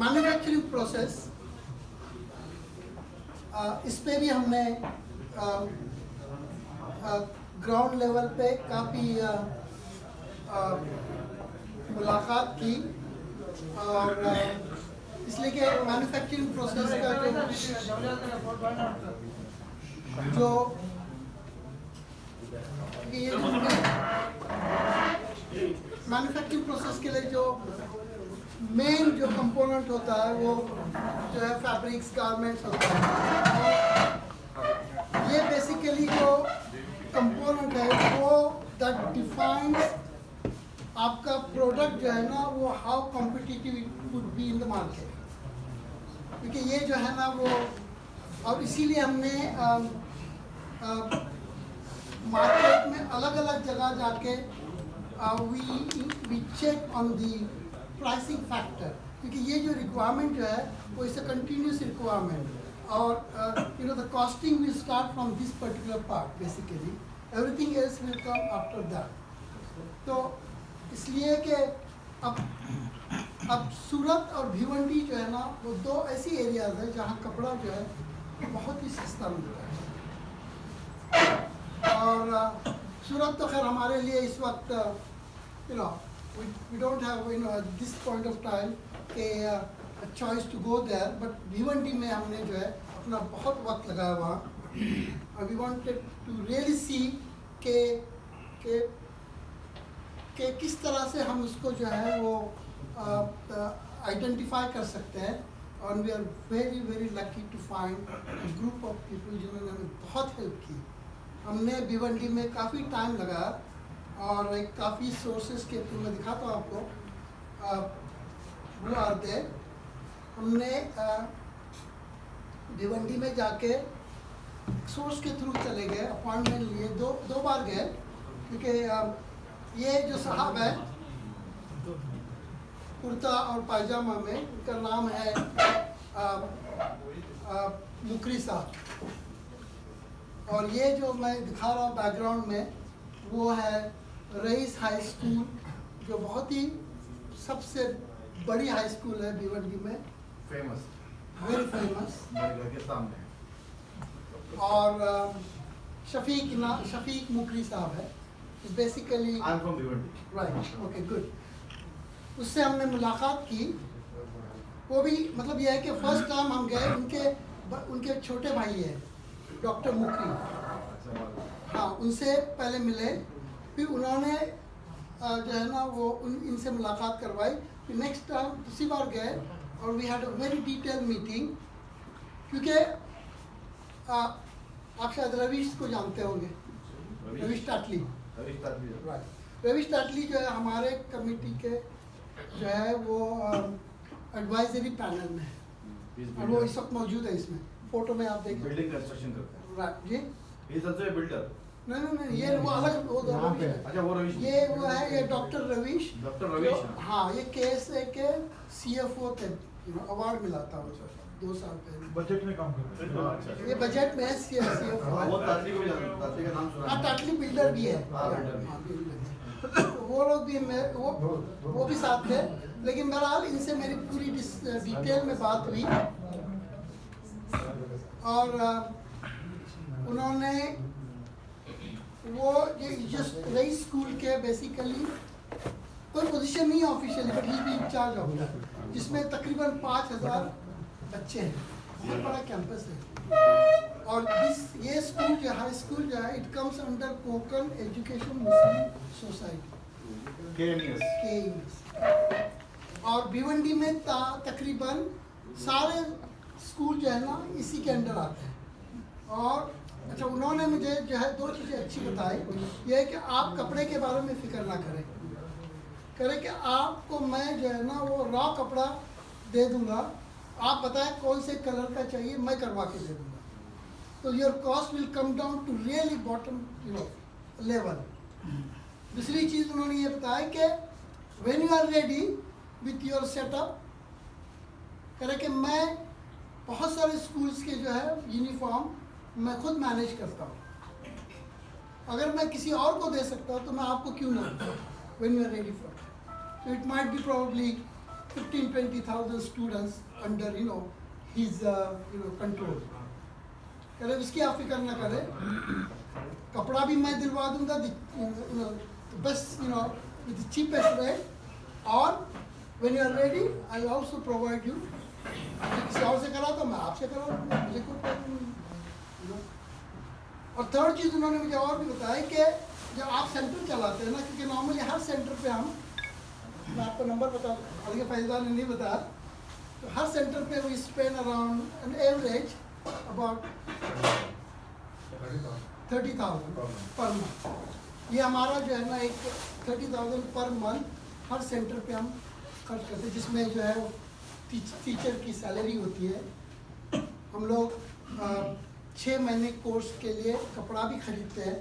Manufacturing process, इस पे भी हमने ग्राउंड लेवल पे काफ़ी मुलाकात की और इसलिए कि मैन्युफैक्चरिंग प्रोसेस का जो मैन्युफैक्चरिंग प्रोसेस के लिए जो मेन जो कंपोनेंट होता है वो जो है फैब्रिक्स गारमेंट्स होता है। ये बेसिकली जो कंपोनेंट है वो दैट डिफाइंस आपका प्रोडक्ट जो है ना वो how competitive it would be in the market, क्योंकि ये जो है ना वो, और इसीलिए हमने मार्केट में अलग अलग जगह जाके we check on the pricing factor, क्योंकि ये जो रिक्वायरमेंट जो है वो इस कंटिन्यूस रिक्वायरमेंट और the costing will start from this particular part, basically everything else will come after that. तो इसलिए कि अब सूरत और भिवंडी जो है ना वो दो ऐसी एरियाज है जहाँ कपड़ा जो है बहुत ही सस्ता मिलता है। और सूरत तो खैर हमारे लिए इस वक्त we don't have at this point of time a choice to go there, but Bhiwandi में हमने जो है अपना बहुत वक्त लगाया वहाँ। We wanted to really see के किस तरह से हम उसको जो है वो आइडेंटिफाई कर सकते हैं, और we are very very lucky to find group of people जिन्होंने हमें बहुत हेल्प की। हमने भिवंडी में काफ़ी टाइम लगाया और एक काफ़ी सोर्सेज के थ्रू मैं दिखाता हूँ आपको, वो आते हमने भिवंडी में जाके सोर्स के थ्रू चले गए, अपॉइंटमेंट लिए, दो बार गए, क्योंकि ये जो साहब है कुर्ता और पायजामा में, उनका नाम है मुकरी साहब, और ये जो मैं दिखा रहा हूँ बैकग्राउंड में वो है रईस हाई स्कूल, जो बहुत ही सबसे बड़ी हाई स्कूल है भिवंडी में, फेमस, वेरी फेमस। मेरे घर के सामने। और शफीक मुकरी साहब है, basically I am from Bhiwandi. Right, okay, good. उससे हमने मुलाकात की, वो भी मतलब यह है कि फर्स्ट टाइम हम गए, उनके छोटे भाई है डॉक्टर मुकरी, हाँ, उनसे पहले मिले, फिर उन्होंने जो है ना वो इनसे मुलाकात करवाई, फिर नेक्स्ट टाइम दूसरी बार गए और we had a very detail meeting, क्योंकि आप शायद रवीश को जानते होंगे, रवीश टाटली, रवीश टाटली जो है हमारे कमेटी के जो है वो एडवाइजरी पैनल में है, और वो इस वक्त मौजूद है इसमें, फोटो में आप देखें, बिल्डिंग कंस्ट्रक्शन करते हैं। राइट जी, he is also a builder. नहीं, ये वो अलग, वो अच्छा, वो रवीश, ये वो है, ये डॉक्टर रवीश, हाँ, ये KSA के CFO थे, अवार्ड मिला था वो 2 साल पहले, बजट में काम करते हैं। ये बजट में है CFO। वो तातली को भी जानते, तातली का नाम सुना है। हाँ, टाटली बिल्डर भी है, हाँ, बिल्डर भी। वो लोग भी वो भी साथ थे, लेकिन बहरहाल इनसे मेरी पूरी डिटेल में बात हुई, और उन्होंने वो ये जस्ट रईस स्कूल के बेसिकली कोई पोजीशन नहीं है officially, but he be in-charge of that, जिसमें तकरीबन 5000 बच्चे हैं, बहुत बड़ा कैंपस है। और ये स्कूल जो हाई स्कूल जो है, it comes under Kokan education Muslim society, KMS। और भिवंडी में तकरीबन सारे स्कूल जो है ना इसी के अंडर आते हैं। और अच्छा, उन्होंने मुझे जो है 2 चीज़ें अच्छी बताई, ये है कि आप कपड़े के बारे में फिक्र ना करें कि आपको मैं जो है ना वो रॉ कपड़ा दे दूंगा, आप बताएं कौन से कलर का चाहिए, मैं करवा के दे दूंगा, तो your cost will come down to really bottom level. दूसरी चीज़ उन्होंने ये बताया कि when you are ready with your setup, करें कि मैं बहुत सारे स्कूल्स के जो है यूनिफॉर्म मैं खुद मैनेज करता हूँ, अगर मैं किसी और को दे सकता हूँ तो मैं आपको क्यों ना दूँ, when you are ready for. So it might be probably 15-20,000 students under his control. कह रहे उसकी आप फिक्र ना करें, कपड़ा भी मैं दिलवा दूंगा best with the cheapest rate, और when you are ready I will also provide you. किसी और से करा तो मैं आपसे करा दूंगा, मुझे कोई प्रॉब्लम नहीं. और थर्ड चीज़ उन्होंने मुझे और भी बताया कि जब आप सेंटर चलाते हैं ना, क्योंकि नॉर्मली हर सेंटर पे मैं आपको नंबर बता दूँ, अभी फैजदार ने नहीं बताया, तो हर सेंटर पे we spend around an average about 30,000 per month. ये हमारा जो है ना एक 30,000 पर मंथ हर सेंटर पे हम खर्च करते हैं, जिसमें जो है वो टीचर की सैलरी होती है. हम लोग 6 महीने कोर्स के लिए कपड़ा भी खरीदते हैं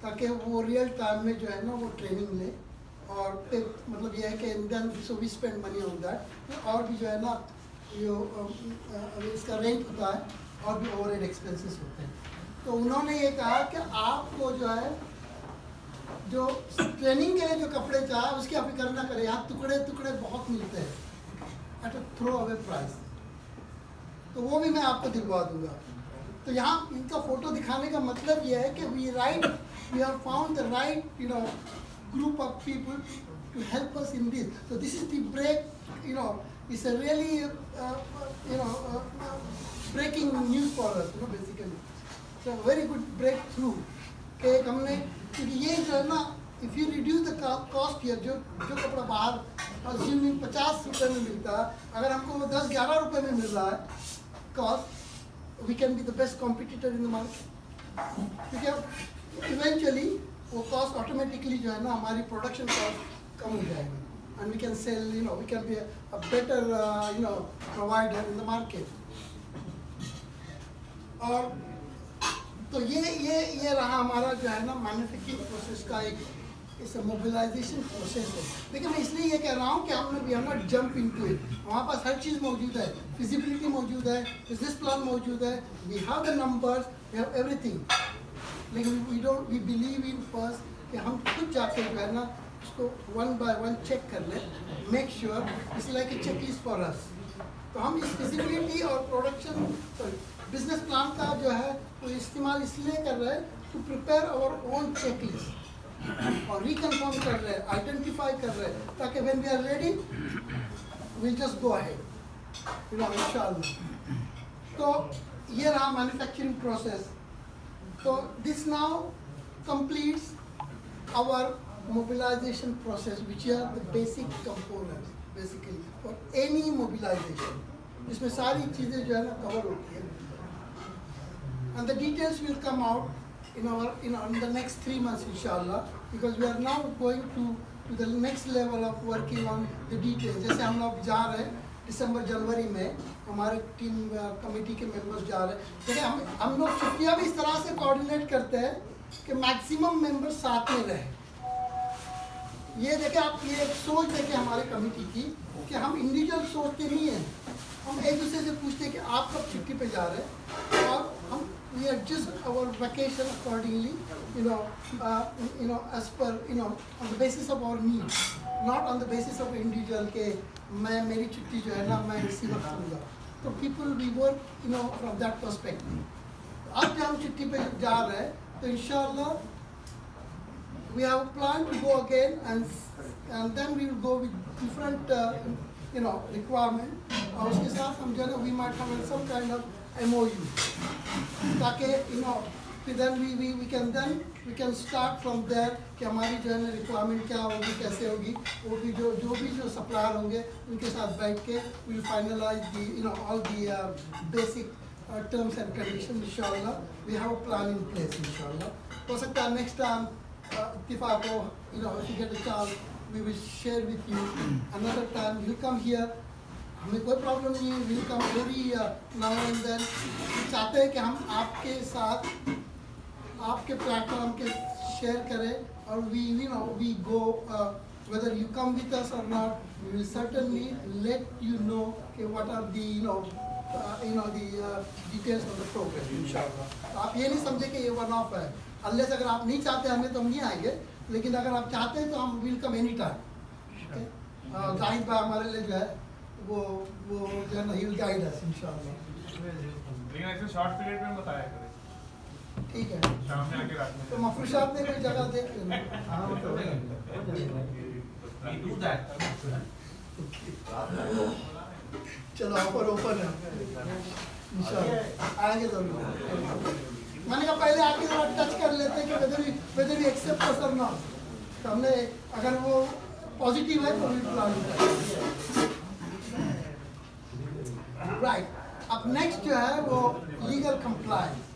ताकि वो रियल टाइम में जो है ना वो ट्रेनिंग ले, और मतलब ये है कि then so we spend money on that. और भी जो है ना इसका रेंट होता है और भी ओवरहेड एक्सपेंसेस होते हैं. तो उन्होंने ये कहा कि आपको जो है जो ट्रेनिंग के लिए जो कपड़े चाहे उसकी आप फिक्र ना करें, यहाँ टुकड़े टुकड़े बहुत मिलते हैं at a throw away price, तो वो भी मैं आपको दिलवा दूंगा. तो यहाँ इनका फोटो दिखाने का मतलब ये है कि we have found the right group of people to help us in this. So this is the break, it's a really breaking news for us, basically. So very good breakthrough. कि हमने, क्योंकि ये जो है ना, if you reduce the cost here, जो कपड़ा बाहर assuming 50 रुपए में मिलता है, अगर हमको 10-11 रुपए में मिल रहा है cost, we can be the best competitor in the market. क्योंकि eventually वो कॉस्ट ऑटोमेटिकली जो है ना हमारी प्रोडक्शन कॉस्ट कम हो जाएगी, and we can sell, we can be a better provider in the market. और तो ये रहा हमारा जो है ना मैन्युफैक्चरिंग प्रोसेस का एक मोबिलाइजेशन प्रोसेस है. लेकिन मैं इसलिए ये कह रहा हूँ कि हम we are not jump into it. हमारे पास हर चीज़ मौजूद है, फिजिबिलिटी मौजूद है, बिजनेस प्लान मौजूद है, we have the numbers, we have everything. लेकिन वी बिलीव इन फर्स्ट कि हम खुद जाके जो है ना उसको 1 by 1 चेक कर लें, make sure it's like a check list for us. तो हम इस फिजिबिलिटी और प्रोडक्शन बिजनेस प्लान का जो है वो इस्तेमाल इसलिए कर रहे हैं to prepare our own check list, और रिकन्फर्म कर रहे हैं, आइडेंटिफाई कर रहे हैं, ताकि when we are ready we just go ahead इंशाअल्लाह. तो ये रहा manufacturing process. So this now completes our mobilization process, which are the basic components basically for any mobilization. इसमें सारी चीज़ें जो है ना कवर होती है, and the details will come out in the next 3 months inshallah, because we are now going to the next level of working on the details. जैसे हम लोग जा रहे हैं दिसंबर-जनवरी में, हमारे टीम कमेटी के मेंबर्स जा रहे हैं. देखिए हम लोग छुट्टियाँ भी इस तरह से कोऑर्डिनेट करते हैं कि मैक्सिमम मेंबर्स साथ में रहे. ये देखिए आप, ये एक सोच देखिए हमारी कमेटी की कि हम इंडिविजुअल सोचते नहीं हैं, हम एक दूसरे से पूछते हैं कि आप कब छुट्टी पे जा रहे हैं, और हम we adjust our vacation accordingly, as per on the basis of our needs, not on the basis of individual के मेरी छुट्टी जो है ना मैं इसी वक्त लूँगा. तो people we work from that perspective. अब जब हम छुट्टी पे जा रहे हैं तो इंशाल्लाह we have a plan to go again, and then we will go with different requirement, और उसके साथ हम जो है we might have some kind of MOU, ताकि फिर then we can start from there कि हमारी जो है ना रिक्वायरमेंट क्या होगी, कैसे होगी, वो भी जो सप्लायर होंगे उनके साथ बैठ के we will finalize the all the basic terms and conditions. इंशाल्लाह we have a plan in place. इंशाल्लाह हो सकता है next time इत्तिफाक को if you get a chance we will share with you another time. We'll come here, हमें कोई problem नहीं है, we'll come very now and then. चाहते हैं कि हम आपके साथ आपके प्लेटफॉर्म के शेयर करें, और we go whether you come with us or not, we will certainly let you know what are the the details of the program inshallah. आप ये नहीं समझे कि ये वन ऑफ है, अल्लाह अगर आप नहीं चाहते हमें तो हम नहीं आएंगे, लेकिन अगर आप चाहते हैं तो हम will come any time. Guide by हमारे लिए जो है वो जो है ना ही गाइड है इंशाल्लाह। लेकिन ऐसे शॉर्ट पीरियड में बताया करें, ठीक है, शाम में आके रात में। तो मफरूश साहब ने कोई जगह देख लेना। We do that. चलो ऑफर ओपन है इंशाल्लाह, आएंगे जरूर। मैंने कहा पहले आके जरा टच कर लेते हैं कि whether we accept us or not। तो हमने अगर वो पॉजिटिव है तो we plan राइट। अब नेक्स्ट जो है वो लीगल कंप्लायंस।